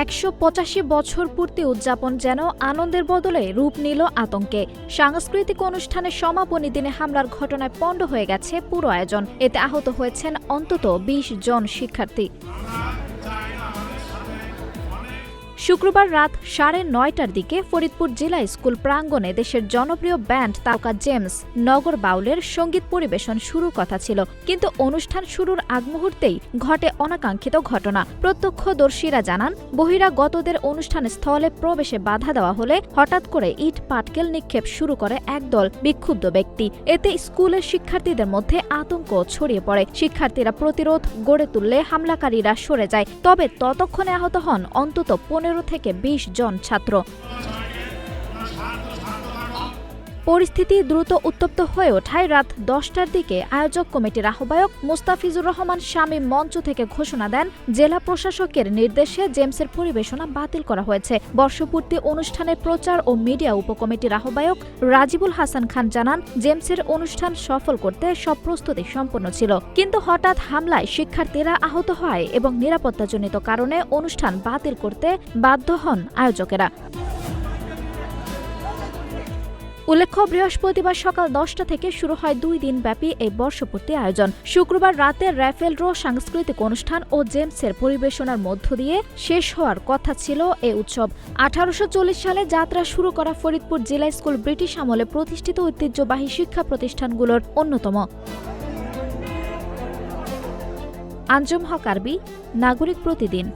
185 বছর পূর্তি উদযাপন যেন আনন্দের বদলে রূপ নিল আতঙ্কে। সাংস্কৃতিক অনুষ্ঠানের সমাপনী দিনে হামলার ঘটনায় পণ্ড হয়ে গেছে পুরো আয়োজন। এতে আহত হয়েছেন অন্তত 20 জন শিক্ষার্থী। শুক্রবার রাত 9:30টার দিকে ফরিদপুর জেলা স্কুল প্রাঙ্গণে দেশের জনপ্রিয় ব্যান্ড তারকা জেমস নগর বাউলের সঙ্গীত পরিবেশন শুরুর কথা ছিল, কিন্তু অনুষ্ঠান শুরুর আগ মুহূর্তেই ঘটে অনাকাঙ্ক্ষিত ঘটনা। প্রত্যক্ষদর্শীরা জানান, বহিরাগতদের অনুষ্ঠান স্থলে প্রবেশে বাধা দেওয়া হলে হঠাৎ করে ইট পাটকেল নিক্ষেপ শুরু করে একদল বিক্ষুব্ধ ব্যক্তি। এতে স্কুলের শিক্ষার্থীদের মধ্যে আতঙ্ক ছড়িয়ে পড়ে। শিক্ষার্থীরা প্রতিরোধ গড়ে তুললে হামলাকারীরা সরে যায়। তবে ততক্ষণে আহত হন অন্তত 15 থেকে 20 জন ছাত্র। পরিস্থিতি দ্রুত উত্তপ্ত হয়ে ওঠায় রাত 10টার দিকে আয়োজক কমিটির আহ্বায়ক মুস্তাফিজুর রহমান শামীম মঞ্চ থেকে ঘোষণা দেন, জেলা প্রশাসকের নির্দেশে জেমসের পরিবেশনা বাতিল করা হয়েছে। বর্ষপূর্তি অনুষ্ঠানের প্রচার ও মিডিয়া উপকমিটির আহ্বায়ক রাজিবুল হাসান খান জানান, জেমসের অনুষ্ঠান সফল করতে সব প্রস্তুতি সম্পন্ন ছিল, কিন্তু হঠাৎ হামলায় শিক্ষার্থীরা আহত হয় এবং নিরাপত্তাজনিত কারণে অনুষ্ঠান বাতিল করতে বাধ্য হন আয়োজকেরা। উল্লেখ্য, বৃহস্পতিবার সকাল 10টা থেকে শুরু হয় 2 দিনব্যাপী এই বর্ষপূর্তি আয়োজন। শুক্রবার রাতে র্যাফেল ড্র সাংস্কৃতিক অনুষ্ঠান ও জেমসের পরিবেশনার মধ্য দিয়ে শেষ হওয়ার কথা ছিল এই উৎসব। 1840 সালে যাত্রা শুরু করা ফরিদপুর জেলা স্কুল ব্রিটিশ আমলে প্রতিষ্ঠিত ঐতিহ্যবাহী শিক্ষা প্রতিষ্ঠানগুলোর অন্যতম। আঞ্জুম হক আরবি, নাগরিক প্রতিদিন।